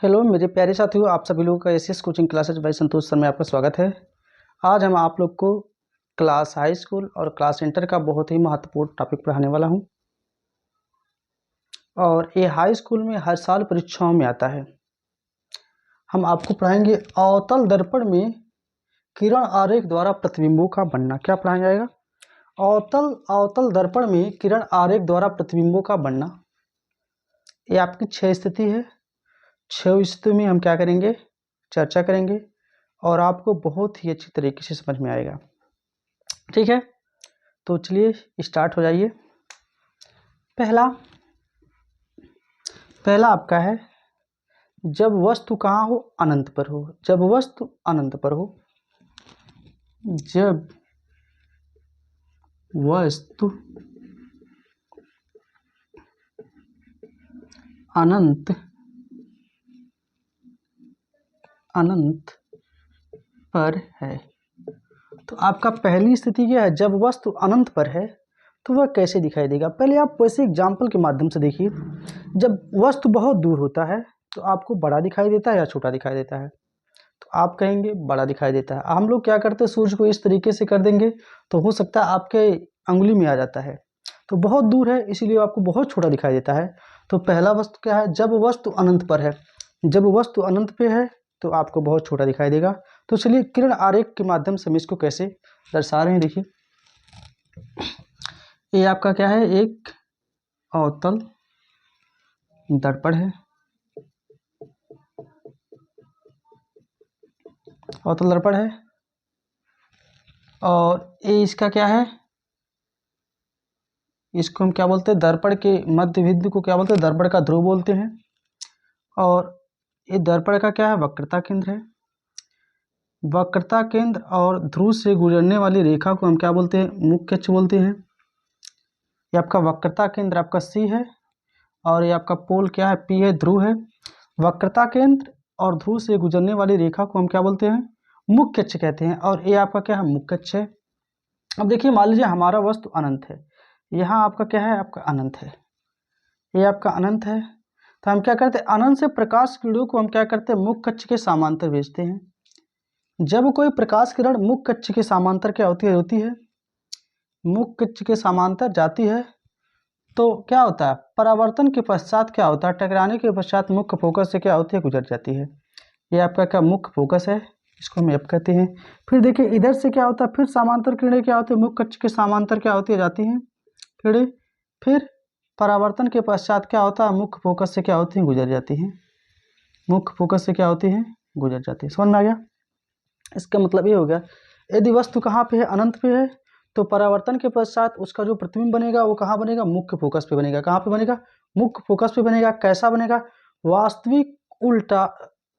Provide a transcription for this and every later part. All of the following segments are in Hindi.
हेलो मेरे प्यारे साथियों, आप सभी लोगों का एसएस कोचिंग क्लासेज बाय संतोष सर में आपका स्वागत है। आज हम आप लोग को क्लास हाई स्कूल और क्लास इंटर का बहुत ही महत्वपूर्ण टॉपिक पढ़ाने वाला हूं। और ये हाई स्कूल में हर साल परीक्षाओं में आता है। हम आपको पढ़ाएंगे अवतल दर्पण में किरण आरेख द्वारा प्रतिबिंबों का बनना। क्या पढ़ाया जाएगा? अवतल दर्पण में किरण आरेख द्वारा प्रतिबिंबों का बनना। ये आपकी 6 स्थिति है। 6 स्थिति में हम क्या करेंगे, चर्चा करेंगे और आपको बहुत ही अच्छी तरीके से समझ में आएगा। ठीक है, तो चलिए स्टार्ट हो जाइए। पहला आपका है, जब वस्तु कहाँ हो, अनंत पर हो। जब वस्तु अनंत पर हो, जब वस्तु अनंत पर है। तो आपका पहली स्थिति क्या है? जब वस्तु अनंत पर है तो वह कैसे दिखाई देगा। पहले आप वैसे एग्जाम्पल के माध्यम से देखिए। जब वस्तु बहुत दूर होता है तो आपको बड़ा दिखाई देता है या छोटा दिखाई देता है? तो आप कहेंगे बड़ा दिखाई देता है। हम लोग क्या करते हैं, सूर्य को इस तरीके से कर देंगे तो हो सकता है आपके अंगुली में आ जाता है। तो बहुत दूर है इसीलिए आपको बहुत छोटा दिखाई देता है। तो पहला वस्तु क्या है? जब वस्तु अनंत पर है। जब वस्तु अनंत पे है तो आपको बहुत छोटा दिखाई देगा। तो चलिए किरण आरेख के माध्यम से हम इसको कैसे दर्शा रहे हैं, देखिए। ये आपका क्या है? एक अवतल दर्पण है। अवतल दर्पण है और ये इसका क्या है? इसको हम क्या बोलते हैं? दर्पण के मध्य बिंदु को क्या बोलते हैं? दर्पण का ध्रुव बोलते हैं। और ये दर्पण का क्या है? वक्रता केंद्र है। वक्रता केंद्र और ध्रुव से गुजरने वाली रेखा को हम क्या बोलते हैं? मुख्य अक्ष बोलते हैं। ये आपका वक्रता केंद्र आपका सी है और ये आपका पोल क्या है? पी है, ध्रुव है। वक्रता केंद्र और ध्रुव से गुजरने वाली रेखा को हम क्या बोलते हैं? मुख्य अक्ष कहते हैं। और ये आपका क्या है? मुख्य अक्ष है। अब देखिए, मान लीजिए हमारा वस्तु अनंत है। यहाँ आपका क्या है? आपका अनंत है। ये आपका अनंत है। तो हम क्या करते हैं? अनंत से प्रकाश किरणों को हम क्या करते हैं? मुख्य अक्ष के समांतर भेजते हैं। जब कोई प्रकाश किरण मुख्य अक्ष के समांतर क्या होती है मुख्य अक्ष के समांतर जाती है तो क्या होता है? परावर्तन के पश्चात क्या होता है? टकराने के पश्चात मुख्य फोकस से क्या होती है? गुजर जाती है। ये आपका क्या मुख्य फोकस है, इसको हम एफ कहते हैं। फिर देखिए इधर से क्या होता है? फिर समांतर किरणें क्या होती है? मुख्य अक्ष के समांतर क्या होती है? जाती हैं किरणें। फिर परावर्तन के पश्चात क्या होता है? मुख्य फोकस से क्या होती है? गुजर जाती हैं। मुख्य फोकस से क्या होती है? गुजर जाती है। समझ में आ गया? इसका मतलब ये हो गया, यदि वस्तु कहाँ पे है? अनंत पे है, तो परावर्तन के पश्चात उसका जो प्रतिबिंब बनेगा वो कहाँ बनेगा? मुख्य फोकस पे बनेगा। कहाँ पे बनेगा? मुख्य फोकस पे बनेगा। कैसा बनेगा? वास्तविक उल्टा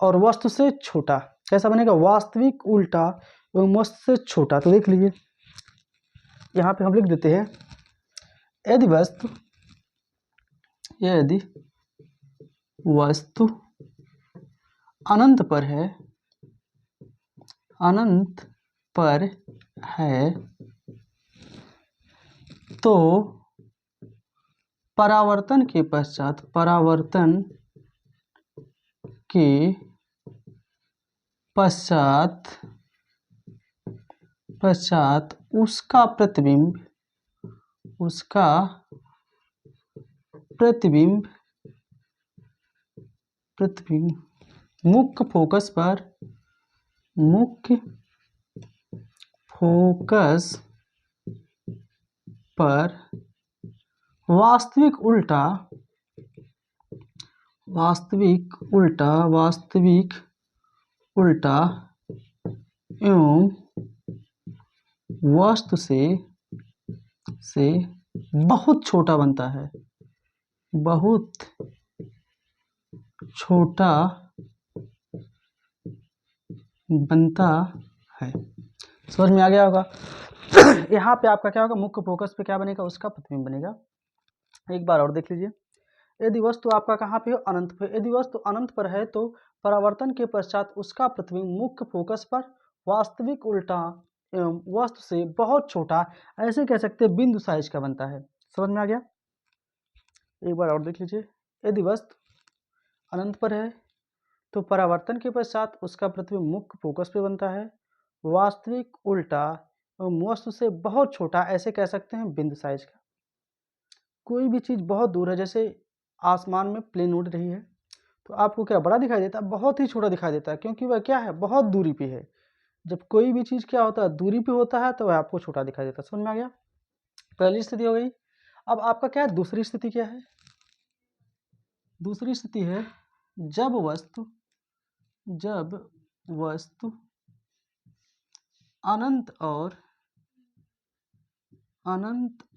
और वस्तु से छोटा। कैसा बनेगा? वास्तविक उल्टा एवं वस्तु से छोटा। तो देख लीजिए, यहाँ पे हम लिख देते हैं, यदि वस्तु अनंत पर है, अनंत पर है तो परावर्तन के पश्चात उसका प्रतिबिंब मुख्य फोकस पर वास्तविक उल्टा एवं वस्तु से बहुत छोटा बनता है। बहुत छोटा बनता है। समझ में आ गया होगा? यहाँ पे आपका क्या होगा? मुख्य फोकस पे क्या बनेगा? उसका प्रतिबिंब बनेगा। एक बार और देख लीजिए, यदि वस्तु आपका कहाँ पे हो? अनंत पे। यदि वस्तु अनंत पर है तो परावर्तन के पश्चात उसका प्रतिबिंब मुख्य फोकस पर वास्तविक उल्टा एवं वस्तु से बहुत छोटा, ऐसे कह सकते हैं बिंदु साइज का बनता है। समझ में आ गया? एक बार और देख लीजिए, यदि वस्तु अनंत पर है तो परावर्तन के पश्चात उसका प्रतिबिंब मुख्य फोकस पे बनता है। वास्तविक उल्टा एवं वस्तु से बहुत छोटा, ऐसे कह सकते हैं बिंदु साइज का। कोई भी चीज़ बहुत दूर है, जैसे आसमान में प्लेन उड़ रही है, तो आपको क्या बड़ा दिखाई देता है? बहुत ही छोटा दिखाई देता है, क्योंकि वह क्या है, बहुत दूरी पे है। जब कोई भी चीज़ क्या होता है, दूरी पे होता है, तो वह आपको छोटा दिखाई देता है। समझ में आ गया? पहली स्थिति हो गई। अब आपका क्या है, दूसरी स्थिति क्या है? दूसरी स्थिति है जब वस्तु अनंत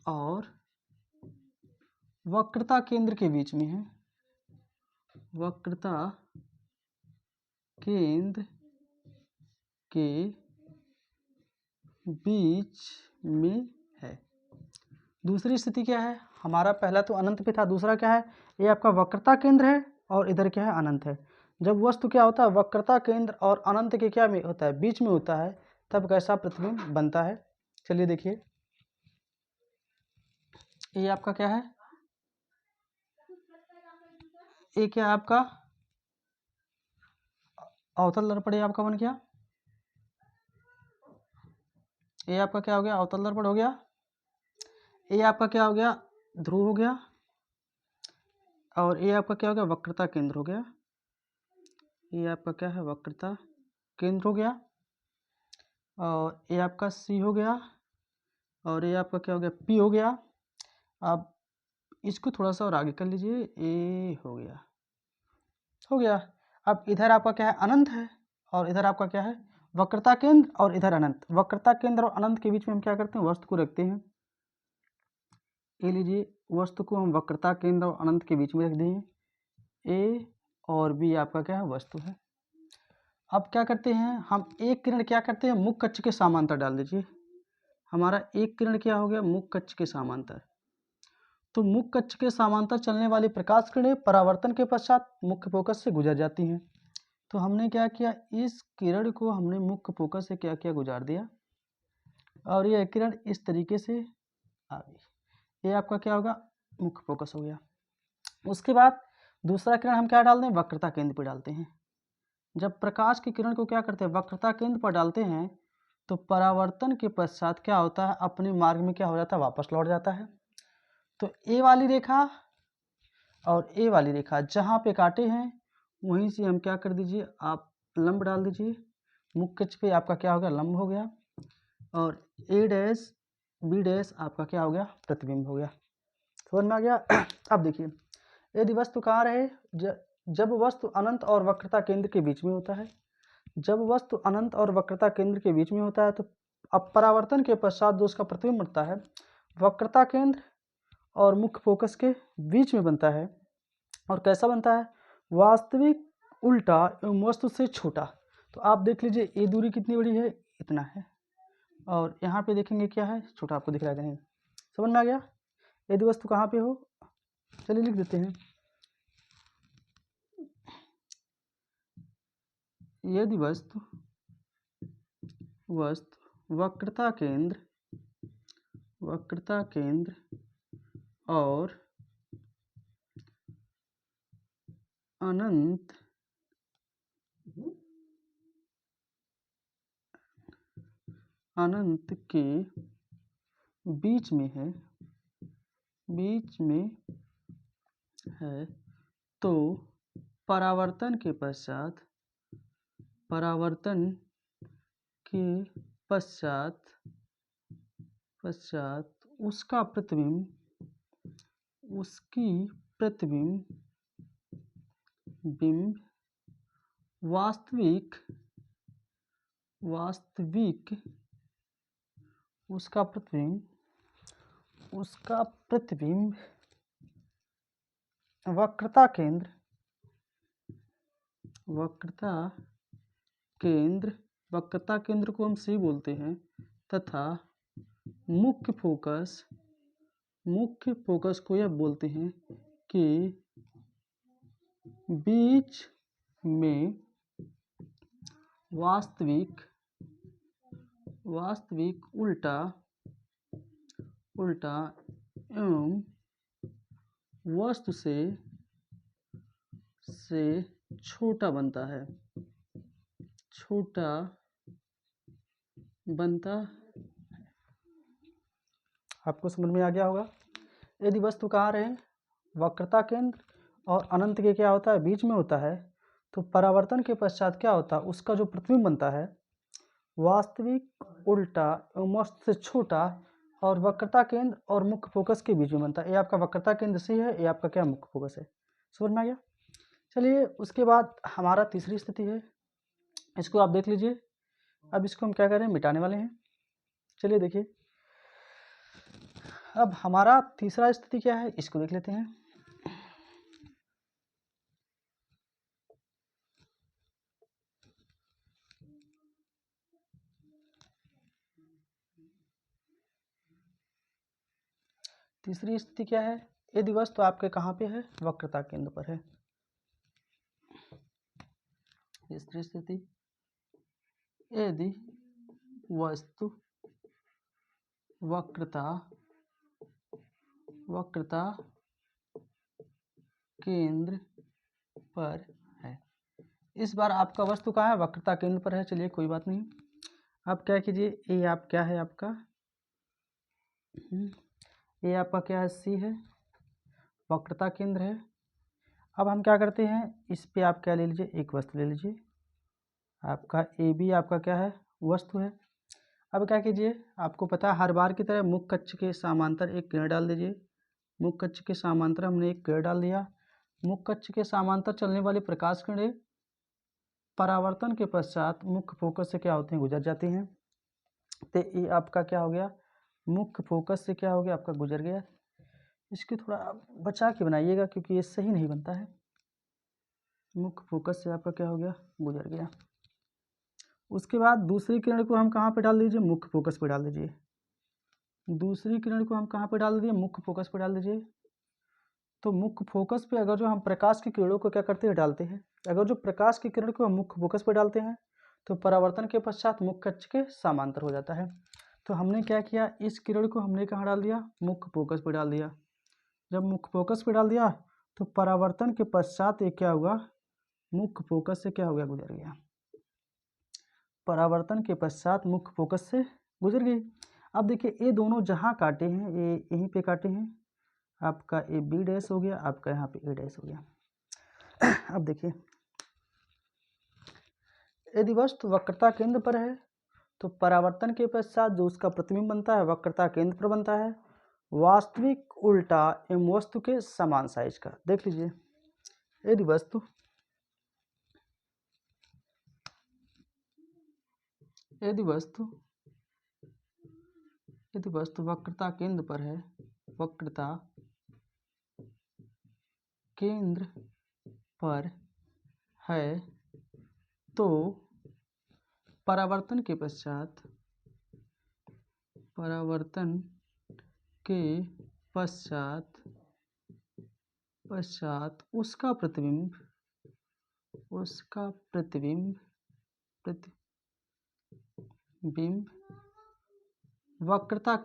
और वक्रता केंद्र के बीच में है। वक्रता केंद्र के बीच में है। दूसरी स्थिति क्या है? हमारा पहला तो अनंत पे था, दूसरा क्या है? ये आपका वक्रता केंद्र है और इधर क्या है, अनंत है। जब वस्तु क्या होता है, वक्रता केंद्र और अनंत के क्या में होता है, बीच में होता है, तब कैसा प्रतिबिंब बनता है? चलिए देखिए, ये आपका क्या है, ये क्या है आपका अवतल दर्पण, ये आपका बन गया। ये आपका क्या हो गया, अवतल दर्पण हो गया। ये आपका क्या हो गया, ध्रुव हो गया। और ये आपका क्या हो गया, वक्रता केंद्र हो गया। ये आपका क्या है, वक्रता केंद्र हो गया। और ये आपका सी हो गया। और ये आपका क्या हो गया, पी हो गया। अब इसको थोड़ा सा और आगे कर लीजिए, ए हो गया, हो गया। अब इधर आपका क्या है, अनंत है, और इधर आपका क्या है, वक्रता केंद्र, और इधर अनंत। वक्रता केंद्र और अनंत के बीच में हम क्या करते हैं, वस्तु को रखते हैं। ये लीजिए, वस्तु को हम वक्रता केंद्र और अनंत के बीच में रख दें। ए और बी आपका क्या है, वस्तु है। अब क्या करते हैं हम, एक किरण क्या करते हैं, मुख्य कक्ष के समांतर डाल दीजिए। हमारा एक किरण क्या हो गया, मुख्य कक्ष के समांतर। तो मुख्य कक्ष के समांतर चलने वाली प्रकाश किरणें परावर्तन के पश्चात मुख्य फोकस से गुजर जाती हैं। तो हमने क्या किया, इस किरण को हमने मुख्य फोकस से क्या किया, गुजार दिया, और यह किरण इस तरीके से आ गई। ये आपका क्या होगा, मुख्य फोकस हो गया। उसके बाद दूसरा किरण हम क्या डालते हैं, वक्रता केंद्र पर डालते हैं। जब प्रकाश की किरण को क्या करते हैं, वक्रता केंद्र पर डालते हैं, तो परावर्तन के पश्चात क्या होता है, अपने मार्ग में क्या हो जाता है, वापस लौट जाता है। तो ए वाली रेखा और ए वाली रेखा जहाँ पे काटे हैं, वहीं से हम क्या कर दीजिए, आप लंब डाल दीजिए। मुख्य अक्ष पे आपका क्या हो गया, लंब हो गया। और ए डैश बी डैश आपका क्या हो गया, प्रतिबिंब हो गया। समझ में आ गया? अब देखिए, यदि वस्तु कहाँ रहे, जब वस्तु अनंत और वक्रता केंद्र के बीच में होता है। जब वस्तु अनंत और वक्रता केंद्र के बीच में होता है, तो अब परावर्तन के पश्चात जो उसका प्रतिबिंब बनता है, वक्रता केंद्र और मुख्य फोकस के बीच में बनता है। और कैसा बनता है, वास्तविक उल्टा एवं वस्तु से छोटा। तो आप देख लीजिए, ये दूरी कितनी बड़ी है, इतना है, और यहाँ पे देखेंगे क्या है, छोटा आपको दिख रहा है नहीं। समझ में आ गया? यदि वस्तु कहाँ पे हो, चलिए लिख देते हैं। यदि वस्तु वक्रता केंद्र और अनंत के बीच में है, तो परावर्तन के पश्चात उसका उसकी बिंब वास्तविक उसका प्रतिबिंब वक्रता केंद्र को हम सी बोलते हैं, तथा मुख्य फोकस को यह बोलते हैं कि बीच में वास्तविक उल्टा एवं वस्तु से से छोटा बनता है, छोटा बनता। आपको समझ में आ गया होगा। यदि वस्तु कहाँ रहे, वक्रता केंद्र और अनंत के क्या होता है, बीच में होता है, तो परावर्तन के पश्चात क्या होता है, उसका जो प्रतिबिंब बनता है वास्तविक उल्टा एवं वस्तु से छोटा और वक्रता केंद्र और मुख्य फोकस के बीच में बनता है। ये आपका वक्रता केंद्र सी है, ये आपका क्या मुख्य फोकस है। समझ में आ गया। चलिए उसके बाद हमारा तीसरी स्थिति है, इसको आप देख लीजिए। अब इसको हम क्या करें, मिटाने वाले हैं। चलिए देखिए, अब हमारा तीसरा स्थिति क्या है, इसको देख लेते हैं। तीसरी स्थिति क्या है, यदि वस्तु आपके कहाँ पे है, वक्रता केंद्र पर है। तीसरी स्थिति, यदि वस्तु वक्रता केंद्र पर है। इस बार आपका वस्तु कहाँ है, वक्रता केंद्र पर है। चलिए कोई बात नहीं। अब क्या कीजिए, ये आप क्या है आपका, ये आपका क्या है, सी है, वक्रता केंद्र है। अब हम क्या करते हैं, इस पे आप क्या ले लीजिए, एक वस्तु ले लीजिए। आपका ए बी आपका क्या है, वस्तु है। अब क्या कीजिए, आपको पता है हर बार की तरह मुख्य कक्ष के समांतर एक किरण डाल दीजिए। मुख्य कक्ष के समांतर हमने एक किरण डाल दिया। मुख्य कक्ष के समांतर चलने वाली प्रकाश किरणें परावर्तन के पश्चात मुख्य फोकस से क्या होते हैं, गुजर जाती हैं। तो ये आपका क्या हो गया, मुख्य फोकस से क्या हो गया, आपका गुजर गया। इसकी थोड़ा बचा के बनाइएगा क्योंकि ये सही नहीं बनता है। मुख्य फोकस से आपका क्या हो गया, गुजर गया। उसके बाद दूसरी किरण को हम कहाँ पे डाल दीजिए, मुख्य फोकस पे डाल दीजिए। दूसरी किरण को हम कहाँ पे डाल दीजिए, मुख्य फोकस पे डाल दीजिए। तो मुख्य फोकस पे अगर जो हम प्रकाश की किरणों को क्या करते हैं, डालते हैं, अगर जो प्रकाश की किरण को हम मुख्य फोकस पे डालते हैं तो परावर्तन के पश्चात मुख्य कक्ष के समांतर हो जाता है। तो हमने क्या किया, इस किरण को हमने कहाँ डाल दिया, मुख्य फोकस पे डाल दिया। जब मुख्य फोकस पे डाल दिया तो परावर्तन के पश्चात ये क्या हुआ, मुख्य फोकस से क्या हो गया, गुजर गया। परावर्तन के पश्चात मुख्य फोकस से गुजर गई। अब देखिए ये दोनों जहाँ काटे हैं, ये यहीं पे काटे हैं, आपका ए बी डैश हो गया, आपका यहाँ पे ए डैश हो गया। अब देखिए, यदि वस्तु वक्रता केंद्र पर है तो परावर्तन के पश्चात जो उसका प्रतिबिंब बनता है वक्रता केंद्र पर बनता है, वास्तविक उल्टा एवं वस्तु के समान साइज का। देख लीजिए, यदि वस्तु वक्रता केंद्र पर है, वक्रता केंद्र पर है, तो परावर्तन के पश्चात उसका प्रतिबिंब वक्रता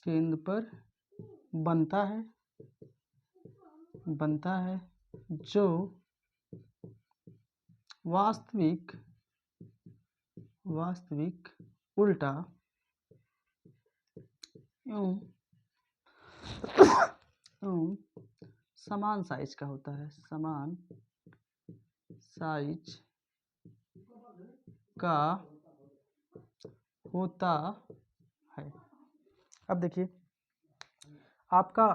केंद्र पर बनता है, जो वास्तविक उल्टा एवं समान साइज का होता है, समान साइज का होता है। अब देखिए, आपका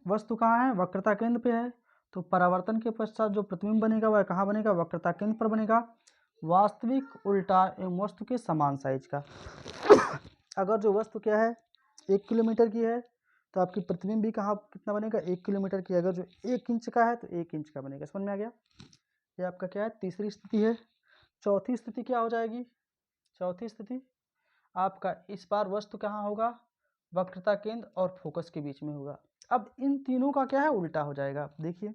वस्तु कहाँ है, वक्रता केंद्र पे है, तो परावर्तन के पश्चात जो प्रतिबिंब बनेगा वह कहाँ बनेगा, वक्रता केंद्र पर बनेगा, वास्तविक उल्टा एवं वस्तु के समान साइज का। अगर जो वस्तु क्या है 1 किलोमीटर की है तो आपकी प्रतिबिंब भी कहाँ कितना बनेगा, 1 किलोमीटर की। अगर जो 1 इंच का है तो 1 इंच का बनेगा। समझ में आ गया। ये आपका क्या है, तीसरी स्थिति है। चौथी स्थिति क्या हो जाएगी, चौथी स्थिति आपका इस बार वस्तु कहाँ होगा, वक्रता केंद्र और फोकस के बीच में होगा। अब इन तीनों का क्या है, उल्टा हो जाएगा। देखिए,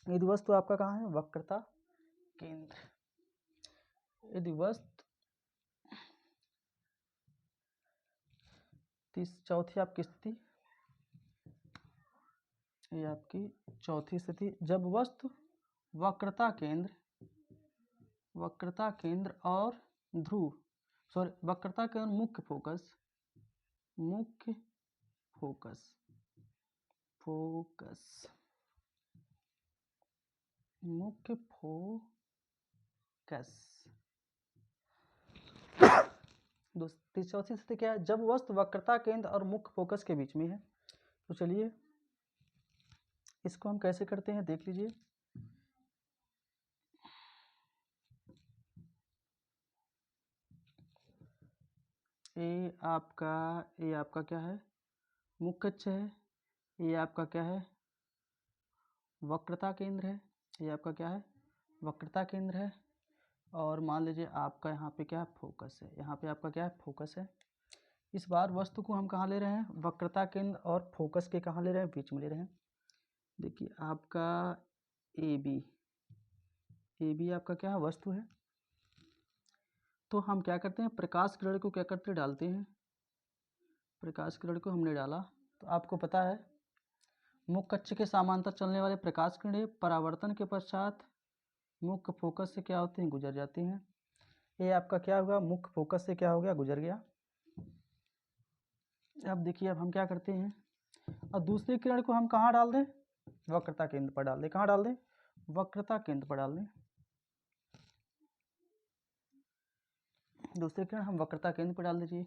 यदि वस्तु आपका कहाँ है, वक्रता केंद्र, यदि वस्तु चौथी आपकी स्थिति ये आपकी चौथी स्थिति, जब वस्तु वक्रता केंद्र और ध्रुव वक्रता केंद्र मुख्य फोकस चौथी स्थिति क्या है, जब वस्तु वक्रता केंद्र और मुख्य फोकस के बीच में है। तो चलिए इसको हम कैसे करते हैं देख लीजिए। ये आपका क्या है, मुख्य अक्ष है। ये आपका क्या है, वक्रता केंद्र है। ये आपका क्या है, वक्रता केंद्र है। और मान लीजिए आपका यहाँ पे क्या है, फोकस है। यहाँ पे आपका क्या है, फोकस है। इस बार वस्तु को हम कहाँ ले रहे हैं, वक्रता केंद्र और फोकस के कहाँ ले रहे हैं, बीच में ले रहे हैं। देखिए आपका ए बी आपका क्या है, वस्तु है। तो हम क्या करते हैं, प्रकाश किरण को क्या करते हैं, डालते हैं। प्रकाश किरण को हमने डाला तो आपको पता है मुख्य अक्ष के समांतर चलने वाले प्रकाश किरणें परावर्तन के पश्चात मुख्य फोकस से क्या होती हैं, गुजर जाती हैं। ये आपका क्या हुआ, मुख्य फोकस से क्या हो गया, गुजर गया। अब देखिए अब हम क्या करते हैं, और दूसरी किरण को हम कहाँ डाल दें, वक्रता केंद्र पर डाल दें। कहाँ डाल दें, वक्रता केंद्र पर डाल दें। दूसरी किरण हम वक्रता केंद्र पर डाल दीजिए।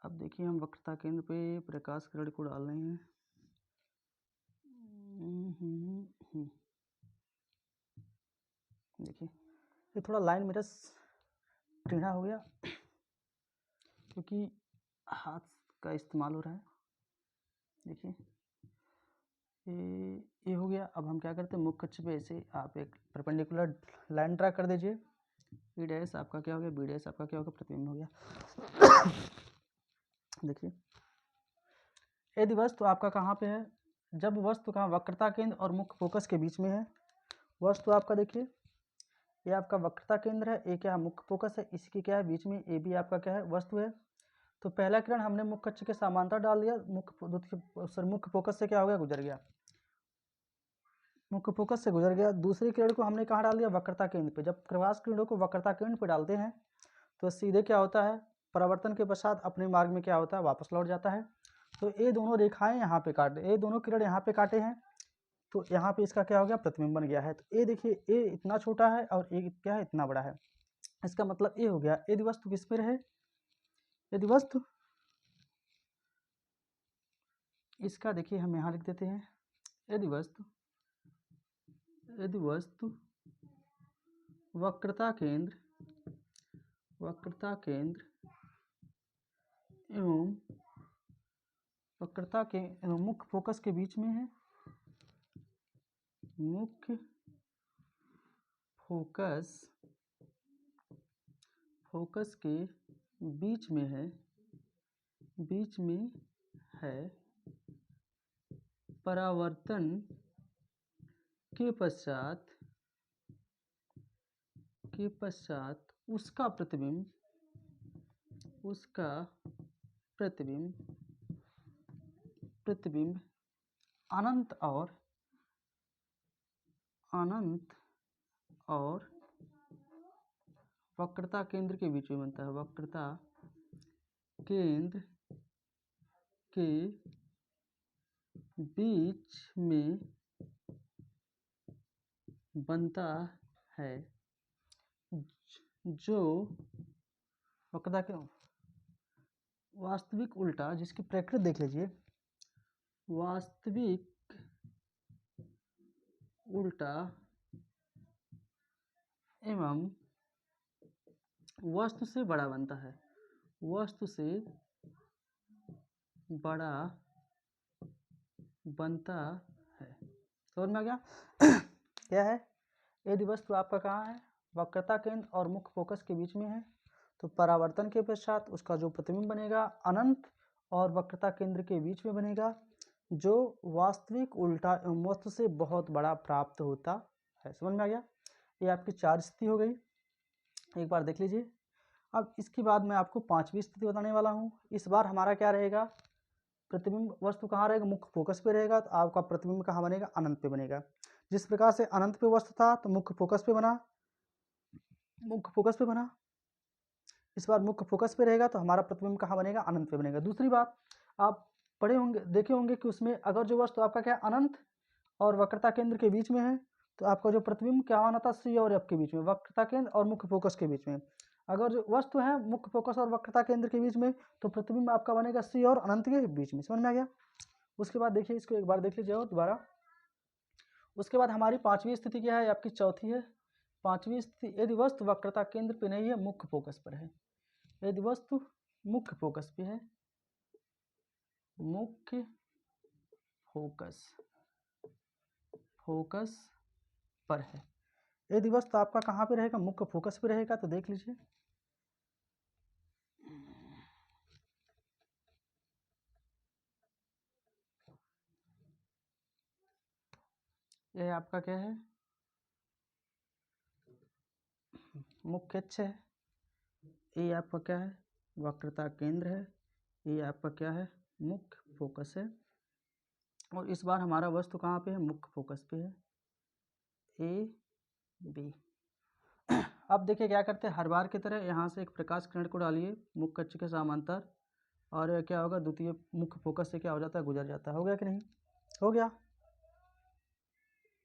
अब देखिए हम वक्रता केंद्र पे प्रकाश किरण को डाल रहे हैं। देखिए ये थोड़ा लाइन मेरा टेढ़ा हो गया क्योंकि हाथ का इस्तेमाल हो रहा है। देखिए ये हो गया। अब हम क्या करते हैं, मुख्य अक्ष पे ऐसे आप एक परपेंडिकुलर लाइन ड्रा कर दीजिए। बी डैश आपका क्या हो गया, बी डैश आपका क्या हो गया, प्रतिबिंब हो गया। देखिए यदि वस्तु आपका कहाँ पे है, जब वस्तु कहाँ वक्रता केंद्र और मुख्य फोकस के बीच में है। वस्तु आपका देखिए ये आपका वक्रता केंद्र है, ये क्या है, मुख्य फोकस है। इसकी क्या है, बीच में ए बी आपका क्या है, वस्तु है। तो पहला किरण हमने मुख्य अक्ष के समांतर डाल दिया, मुख्य फोकस से क्या हो गया, गुजर गया। मुख्य फोकस से गुजर गया। दूसरी किरण को हमने कहाँ डाल दिया, वक्रता केंद्र पे। जब प्रकाश किरणों को वक्रता केंद्र पे डालते हैं तो सीधे क्या होता है, परावर्तन के पश्चात अपने मार्ग में क्या होता है, वापस लौट जाता है। तो ये दोनों रेखाएं यहाँ पे काटे, ये दोनों किरण यहाँ पे काटे हैं, तो यहाँ पे इसका क्या हो गया, प्रतिबिंब बन गया है। तो ये देखिए ये इतना छोटा है और ये क्या है, इतना बड़ा है। इसका मतलब ये हो गया, यदि वस्तु किस पे रहे, यदि वस्तु इसका देखिए हम यहाँ लिख देते हैं, यदि वस्तु वक्रता केंद्र एवं वक्रता के मुख्य फोकस के बीच में है, मुख्य फोकस के बीच में है, परावर्तन के पश्चात उसका प्रतिबिंब अनंत और वक्रता केंद्र के बीच में बनता है, वक्रता केंद्र के बीच में बनता है, जो वक्रता के वास्तविक उल्टा, जिसकी प्रकृति देख लीजिए, वास्तविक उल्टा एवं वस्तु से बड़ा बनता है, वस्तु से बड़ा बनता है। समझ में आ गया? क्या है, यदि वस्तु आपका कहाँ है, वक्रता केंद्र और मुख्य फोकस के बीच में है, तो परावर्तन के पश्चात उसका जो प्रतिबिंब बनेगा अनंत और वक्रता केंद्र के बीच में बनेगा, जो वास्तविक उल्टा वस्तु से बहुत बड़ा प्राप्त होता है। समझ में आ गया? ये आपकी 4 स्थिति हो गई, एक बार देख लीजिए। अब इसके बाद मैं आपको 5वीं स्थिति बताने वाला हूँ। इस बार हमारा क्या रहेगा, प्रतिबिंब वस्तु कहाँ रहेगा, मुख्य फोकस पे रहेगा, तो आपका प्रतिबिंब कहाँ बनेगा, अनंत पे बनेगा। जिस प्रकार से अनंत पे वस्तु था तो मुख्य फोकस पे बना, मुख्य फोकस पे बना, इस बार मुख्य फोकस पे रहेगा तो हमारा प्रतिबिंब कहाँ बनेगा, अनंत पे बनेगा। दूसरी बात, आप पढ़े होंगे, देखे होंगे कि उसमें अगर जो वस्तु आपका क्या अनंत और वक्रता केंद्र के बीच में है तो आपका जो प्रतिबिंब क्या आना था, सी और एफ के बीच में, वक्रता केंद्र और मुख्य फोकस के बीच में। अगर जो वस्तु है मुख्य फोकस और वक्रता केंद्र के बीच में तो प्रतिबिंब आपका बनेगा सी और अनंत के बीच में। समझ में आ गया। उसके बाद देखिए, इसको एक बार देख लीजिए और दोबारा। उसके बाद हमारी पांचवी स्थिति क्या है, आपकी चौथी है। पांचवी स्थिति, यदि वस्तु वक्रता केंद्र पे नहीं है, मुख्य फोकस पर है। यदि वस्तु मुख्य फोकस पे है, मुख्य फोकस फोकस पर है, यदि वस्तु आपका कहाँ पे रहेगा, मुख्य फोकस पे रहेगा, तो देख लीजिए यह आपका क्या है, मुख्य अक्ष है। ये आपका क्या है, वक्रता केंद्र है। ये आपका क्या है, मुख्य फोकस है। और इस बार हमारा वस्तु कहाँ पे है, मुख्य फोकस पे है, ए बी। अब देखिए क्या करते हैं, हर बार की तरह यहाँ से एक प्रकाश किरण को डालिए मुख्य अक्ष के समांतर, और यह क्या होगा, द्वितीय मुख्य फोकस से क्या हो जाता है, गुजर जाता है। हो गया कि नहीं, हो गया।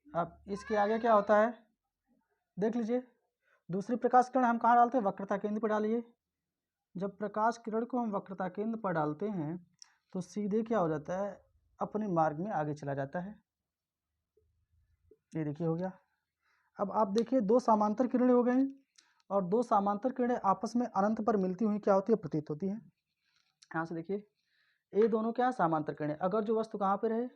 अब इसके आगे क्या होता है, देख लीजिए। दूसरी प्रकाश किरण हम कहाँ डालते हैं, वक्रता केंद्र पर डालिए। जब प्रकाश किरण को हम वक्रता केंद्र पर डालते हैं तो सीधे क्या हो जाता है, अपने मार्ग में आगे चला जाता है। ये देखिए हो गया। अब आप देखिए, दो समांतर किरणें हो गई, और दो समांतर किरणें आपस में अनंत पर मिलती हुई क्या होती है, प्रतीत होती है। यहाँ से देखिए, ये दोनों क्या है, समांतर किरणें। अगर जो वस्तु कहाँ पे रहे,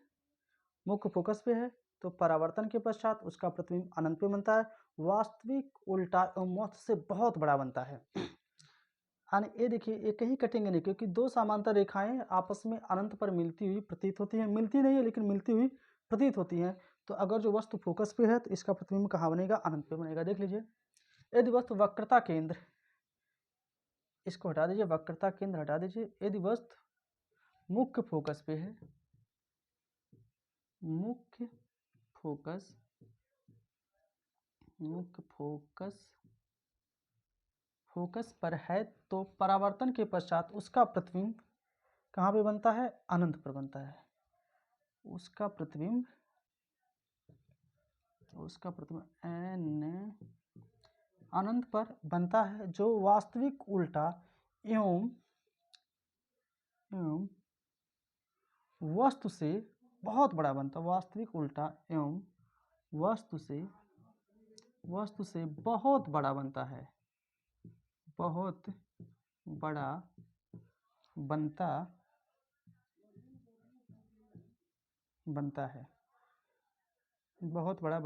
मुख्य फोकस पे है, तो परावर्तन के पश्चात उसका प्रतिबिंब अनंत पे बनता है। वास्तविक उल्टा एवं से बहुत बड़ा बनता है। यानी ये देखिए, ये कहीं कटेंगे नहीं, क्योंकि दो समांतर रेखाएं आपस में अनंत पर मिलती हुई प्रतीत होती हैं। मिलती नहीं है लेकिन मिलती हुई प्रतीत होती हैं। तो अगर जो वस्तु फोकस पे है तो इसका प्रतिबिंब कहाँ बनेगा, अनंत पे बनेगा। देख लीजिए, यदि वस्तु वक्रता केंद्र, इसको हटा दीजिए, वक्रता केंद्र हटा दीजिए। यदि वस्तु मुख्य फोकस पे है, मुख्य फोकस फोकस पर है, तो परावर्तन के पश्चात उसका प्रतिबिंब कहाँ पे बनता है, अनंत पर बनता है। उसका प्रतिबिंब एन अनंत पर बनता है, जो वास्तविक उल्टा एवं वस्तु से बहुत बड़ा बनता है। वास्तविक उल्टा एवं वस्तु से बहुत बड़ा बनता है, बहुत बड़ा बनता है, बहुत बड़ा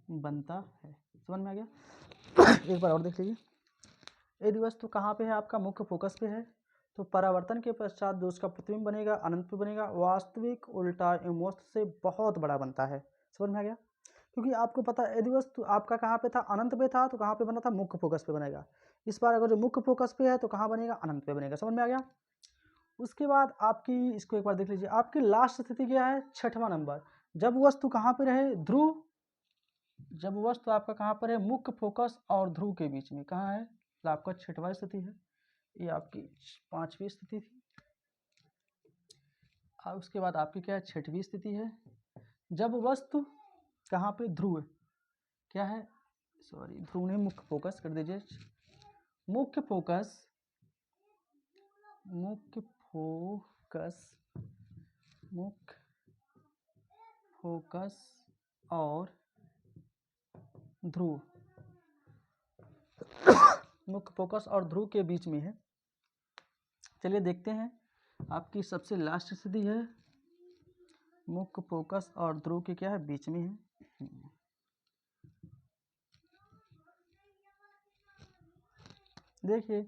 बनता है। समझ में आ गया। एक बार और देख लीजिए, यदि वस्तु कहाँ पे है, आपका मुख्य फोकस पे है, तो परावर्तन के पश्चात जो उसका प्रतिबिंब बनेगा, अनंत पे बनेगा। वास्तविक उल्टा एवं वस्तु से बहुत बड़ा बनता है। समझ में आ गया। क्योंकि आपको पता है, यदि वस्तु आपका कहाँ पे था, अनंत पे था, तो कहाँ पे बना था, मुख्य फोकस पे बनेगा। इस बार अगर जो मुख्य फोकस पे है तो कहाँ बनेगा, अनंत पे बनेगा। समझ में आ गया। उसके बाद आपकी, इसको एक बार देख लीजिए, आपकी लास्ट स्थिति क्या है, छठवां नंबर। जब वस्तु कहाँ पे रहे, ध्रुव, जब वस्तु आपका कहाँ पर है, मुख्य फोकस और ध्रुव के बीच में, कहाँ है, तो आपका छठवां स्थिति है। ये आपकी पांचवी स्थिति थी। और उसके बाद आपकी क्या है, छठवीं स्थिति है। जब वस्तु कहाँ पे, ध्रुव, क्या है, सॉरी ध्रुव नहीं, मुख्य फोकस कर दीजिए। मुख्य फोकस और ध्रुव, मुख्य फोकस और ध्रुव के बीच में है। चलिए देखते हैं, आपकी सबसे लास्ट स्थिति है, मुख्य फोकस और ध्रुव के क्या है, बीच में है। देखिए,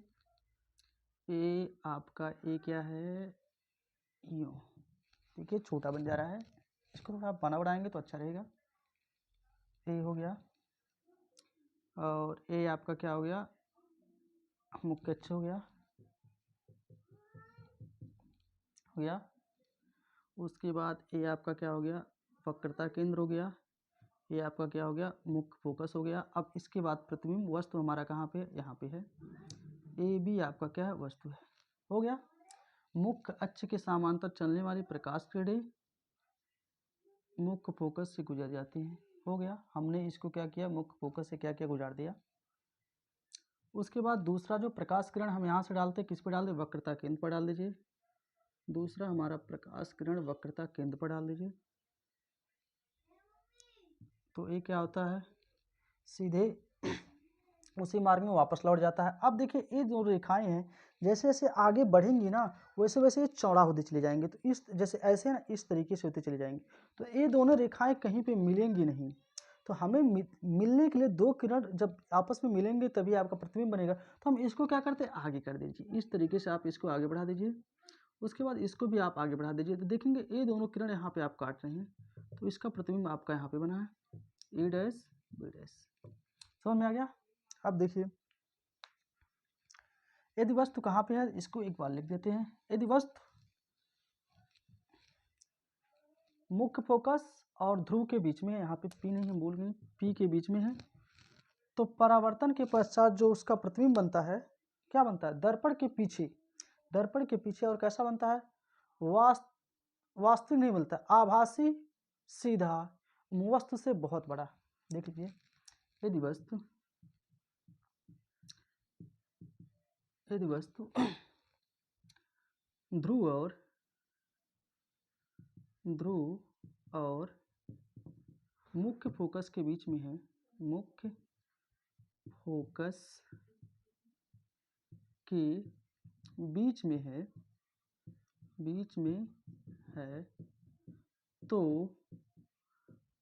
ये आपका ये क्या है, यूं, देखिए छोटा बन जा रहा है, इसको थोड़ा बना बढ़ाएंगे तो अच्छा रहेगा। ये हो गया। और ए आपका क्या हो गया, मुख्य अक्ष हो गया, उसके बाद ए आपका क्या हो गया, वक्रता केंद्र हो गया, ये आपका क्या हो गया, मुख्य फोकस हो गया। अब इसके बाद प्रतिबिंब वस्तु हमारा कहाँ पे, यहाँ पे है, ए बी आपका क्या है, वस्तु है, हो गया। मुख्य अक्ष के समांतर चलने वाली प्रकाश किरणें मुख्य फोकस से गुजर जाती हैं, हो गया। हमने इसको क्या किया, मुख्य फोकस से क्या क्या गुजार दिया। उसके बाद दूसरा जो प्रकाश किरण हम यहाँ से डालते, किस पर डालते, वक्रता केंद्र पर डाल दीजिए। दूसरा हमारा प्रकाश किरण वक्रता केंद्र पर डाल दीजिए, तो ये क्या होता है, सीधे उसी मार्ग में वापस लौट जाता है। अब देखिए ये जो रेखाएं हैं जैसे जैसे आगे बढ़ेंगी ना वैसे वैसे ये चौड़ा होते चले जाएंगे, तो इस जैसे ऐसे ना इस तरीके से होते चले जाएंगे, तो ये दोनों रेखाएं कहीं पे मिलेंगी नहीं। तो हमें मिलने के लिए दो किरण जब आपस में मिलेंगे तभी आपका प्रतिबिंब बनेगा। तो हम इसको क्या करते हैं, आगे कर दीजिए, इस तरीके से आप इसको आगे बढ़ा दीजिए। उसके बाद इसको भी आप आगे बढ़ा दीजिए, तो देखेंगे ये दोनों किरण यहाँ पे आप काट रहे हैं, तो इसका प्रतिबिंब आपका यहाँ पे बना है, ए डैश बी डैश। समझ में आ गया। अब देखिए यदि वस्तु कहाँ पे है, इसको एक बार लिख देते हैं। यदि वस्तु मुख्य फोकस और ध्रुव के बीच में है, यहाँ पे पी नहीं हम भूल गए, पी के बीच में है, तो परावर्तन के पश्चात जो उसका प्रतिबिंब बनता है क्या बनता है, दर्पण के पीछे और कैसा बनता है, वास्तविक नहीं मिलता, आभासी सीधा वस्तु से बहुत बड़ा। देख लीजिए यदि वस्तु ध्रुव और मुख्य फोकस के बीच में है, मुख्य फोकस के बीच में है, तो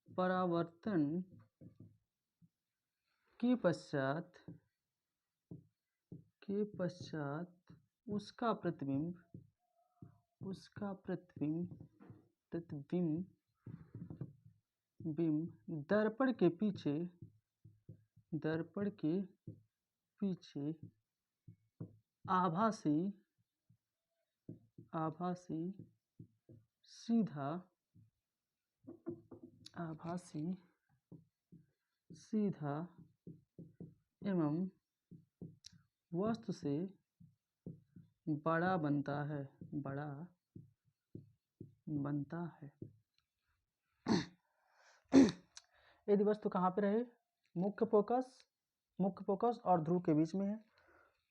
परावर्तन के पश्चात उसका प्रतिबिंब दर्पण के पीछे आभासी सीधा एवं वस्तु से बड़ा बनता है, यदि वस्तु कहाँ पे रहे, मुख्य फोकस और ध्रुव के बीच में है,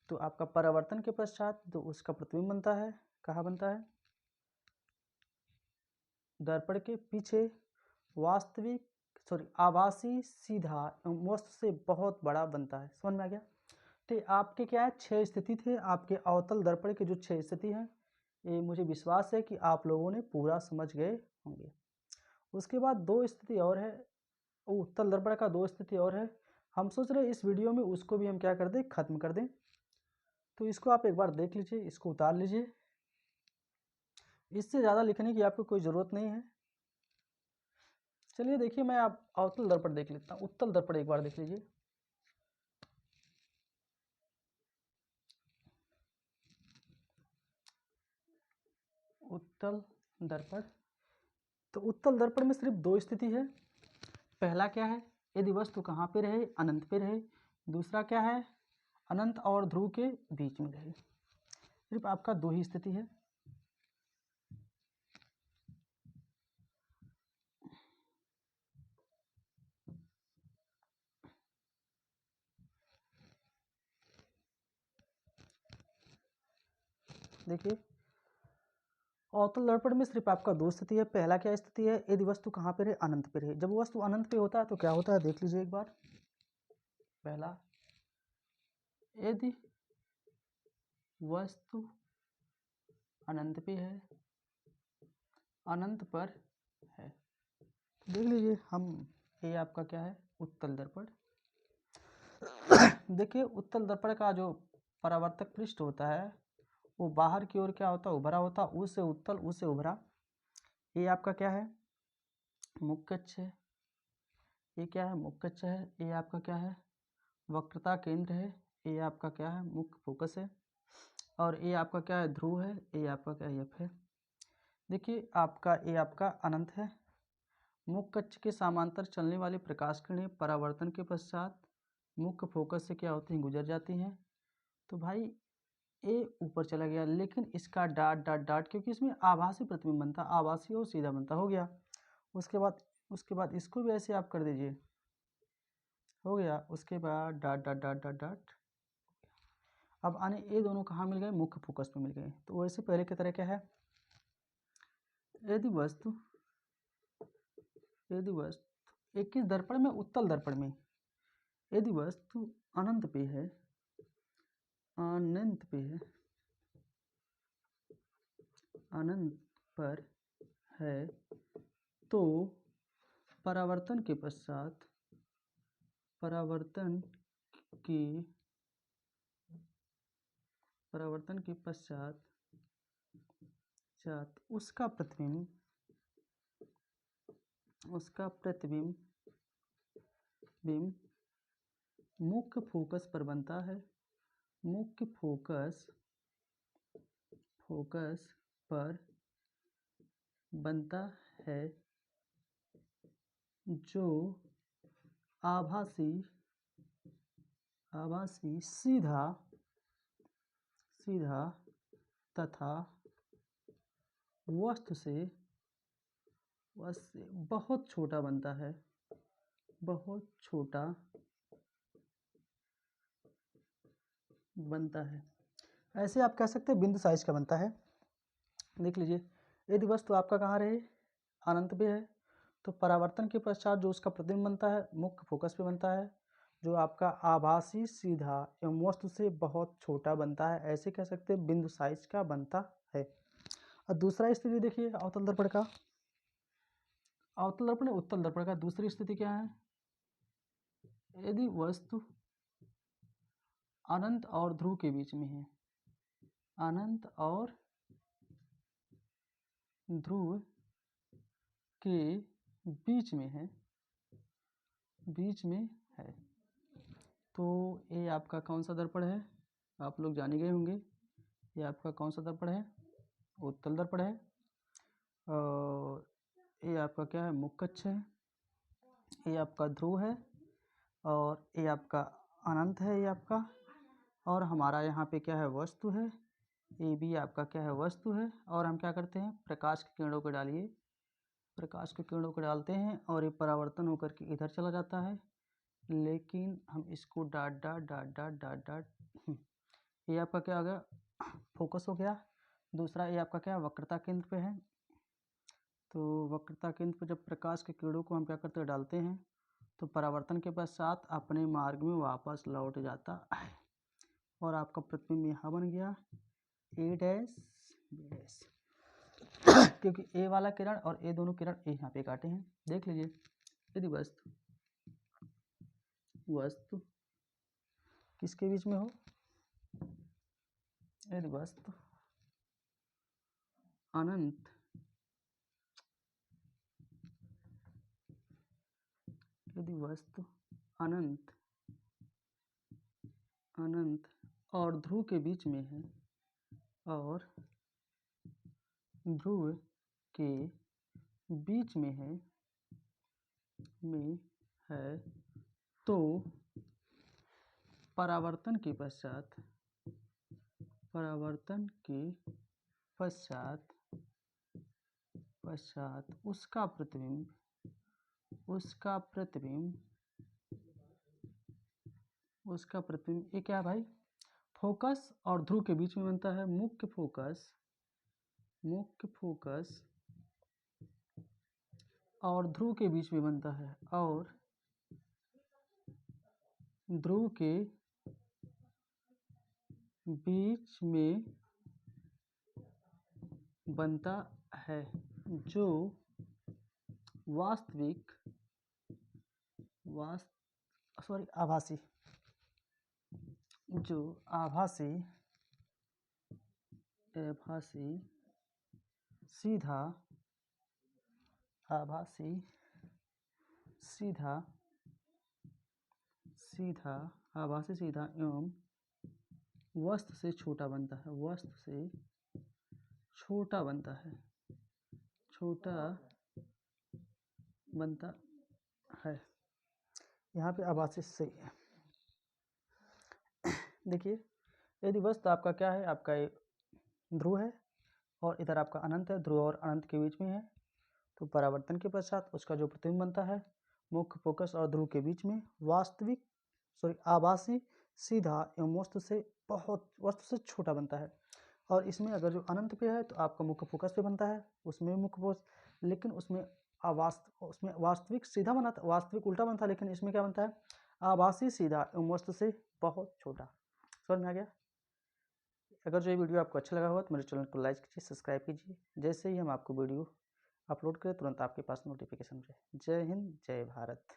तो आपका परावर्तन के पश्चात तो उसका प्रतिबिंब बनता है, कहाँ बनता है, दर्पण के पीछे आभासी सीधा वस्तु से बहुत बड़ा बनता है। समझ में आ गया। तो आपके क्या है, 6 स्थिति थे आपके अवतल दर्पण के, जो 6 स्थिति हैं ये मुझे विश्वास है कि आप लोगों ने पूरा समझ गए होंगे। उसके बाद 2 स्थिति और है, उत्तल दर्पण का 2 स्थिति और है, हम सोच रहे इस वीडियो में उसको भी हम क्या कर दें, खत्म कर दें। तो इसको आप एक बार देख लीजिए, इसको उतार लीजिए, इससे ज़्यादा लिखने की आपको कोई ज़रूरत नहीं है। चलिए देखिए मैं आप अवतल दर्पण देख लेता हूँ, उत्तल दर्पण एक बार देख लीजिए। उत्तल दर्पण, तो उत्तल दर्पण में सिर्फ 2 स्थिति है। पहला क्या है, यदि वस्तु कहाँ पे रहे, अनंत पे रहे। दूसरा क्या है, अनंत और ध्रुव के बीच में रहे। सिर्फ आपका 2 ही स्थिति है। देखिए अवतल दर्पण में सिर्फ आपका 2 स्थिति है। पहला क्या स्थिति है, यदि वस्तु कहाँ पे रहे, अनंत पे रहे। जब वस्तु अनंत पे होता है तो क्या होता है, देख लीजिए एक बार। पहला, यदि वस्तु अनंत पे है, अनंत पर है, देख लीजिए हम, ये आपका क्या है, उत्तल दर्पण। देखिए उत्तल दर्पण का जो परावर्तक पृष्ठ होता है वो बाहर की ओर क्या होता है, उभरा होता है, उससे उत्तल उससे उभरा। ये आपका क्या है, मुख्य अक्ष है। ये क्या है, मुख्य अक्ष है। ये आपका क्या है, वक्रता केंद्र है, ए आपका क्या है, मुख्य फोकस है, और ए आपका क्या है, ध्रुव है, ए आपका क्या है, एफ है। देखिए आपका ए आपका अनंत है, मुख्य अक्ष के समांतर चलने वाली प्रकाश किरणें परावर्तन के पश्चात मुख्य फोकस से क्या होती हैं, गुजर जाती हैं। तो भाई ए ऊपर चला गया, लेकिन इसका डाट डाट डाट, क्योंकि इसमें आभासी प्रतिबिंब बनता, आभासी और सीधा बनता, हो गया। उसके बाद इसको भी ऐसे आप कर दीजिए, हो गया। उसके बाद dot dot dot dot dot. अब आने ये दोनों कहाँ मिल गए, मुख्य फोकस में मिल गए। तो वैसे पहले की तरह क्या है, यदि वस्तु एक किस दर्पण में, उत्तल दर्पण में, यदि वस्तु अनंत पे है, अनंत पे है, अनंत पर है, तो परावर्तन के पश्चात उसका प्रतिबिंब मुख्य फोकस पर बनता है, मुख्य फोकस पर बनता है, जो आभासी सीधा तथा वस्तु से बहुत छोटा बनता है, बहुत छोटा बनता है। ऐसे आप कह सकते हैं बिंदु साइज का बनता है। देख लीजिए, यदि वस्तु आपका कहाँ रहे, अनंत पे है, तो परावर्तन के पश्चात जो उसका प्रतिबिंब बनता है, मुख्य फोकस पे बनता है, जो आपका आभासी सीधा एवं वस्तु से बहुत छोटा बनता है। ऐसे कह सकते हैं बिंदु साइज का बनता है। और दूसरा स्थिति देखिए अवतल दर्पण का, अवतल दर्पण उत्तल दर्पण का दूसरी स्थिति क्या है, यदि वस्तु अनंत और ध्रुव के बीच में है, अनंत और ध्रुव के बीच में है, तो ये आपका कौन सा दर्पण है, आप लोग जान ही गए होंगे। ये आपका कौन सा दर्पण है, उत्तल दर्पण है। और ये आपका क्या है, मुख्य अक्ष है, ये आपका ध्रुव है, और ये आपका अनंत है, ये आपका, और हमारा यहाँ पे क्या है, वस्तु है, ये भी आपका क्या है, वस्तु है। और हम क्या करते हैं, प्रकाश की किरणों को डालिए, प्रकाश की किरणों को डालते हैं और ये परावर्तन होकर के इधर चला जाता है, लेकिन हम इसको dot dot dot dot dot dot ये आपका क्या हो गया, फोकस हो गया। दूसरा ये आपका क्या है, वक्रता केंद्र पे है, तो वक्रता केंद्र पे जब प्रकाश के किरणों को हम क्या करते हैं, डालते हैं, तो परावर्तन के पश्चात अपने मार्ग में वापस लौट जाता है, और आपका प्रतिबिंब यहाँ बन गया ए डैश बी डैश, क्योंकि ए वाला किरण और ए दोनों किरण ए यहाँ पे काटे हैं। देख लीजिए, यदि वस्तु किसके बीच में हो, यदि वस्तु अनंत और ध्रुव के बीच में है, और ध्रुव के बीच में है, तो परावर्तन के पश्चात उसका प्रतिबिंब ये क्या है भाई, फोकस और ध्रुव के बीच में बनता है, मुख्य फोकस और ध्रुव के बीच में बनता है, और ध्रुव के बीच में बनता है, जो आभासी सीधा आभासी सीधा एवं वस्तु से छोटा बनता है, वस्तु से छोटा बनता है, छोटा बनता है। यहाँ पे आभासी सही है। देखिए, यदि वस्तु आपका क्या है, आपका एक ध्रुव है और इधर आपका अनंत है, ध्रुव और अनंत के बीच में है, तो परावर्तन के पश्चात उसका जो प्रतिबिंब बनता है मुख्य फोकस और ध्रुव के बीच में आभासी सीधा एवं वस्तु से छोटा बनता है। और इसमें अगर जो अनंत पे है तो आपका मुख्य फोकस पे बनता है, उसमें मुख्य फोकस, लेकिन उसमें वास्तविक सीधा बना था, वास्तविक उल्टा बनता है, लेकिन इसमें क्या बनता है, आभासी सीधा एवं वस्तु से बहुत छोटा। समझ में आ गया? अगर जो ये वीडियो आपको अच्छा लगा हो तो मेरे चैनल को लाइक कीजिए, सब्सक्राइब कीजिए। जैसे ही हम आपको वीडियो अपलोड करें तुरंत आपके पास नोटिफिकेशन रहे। जय हिंद, जय भारत।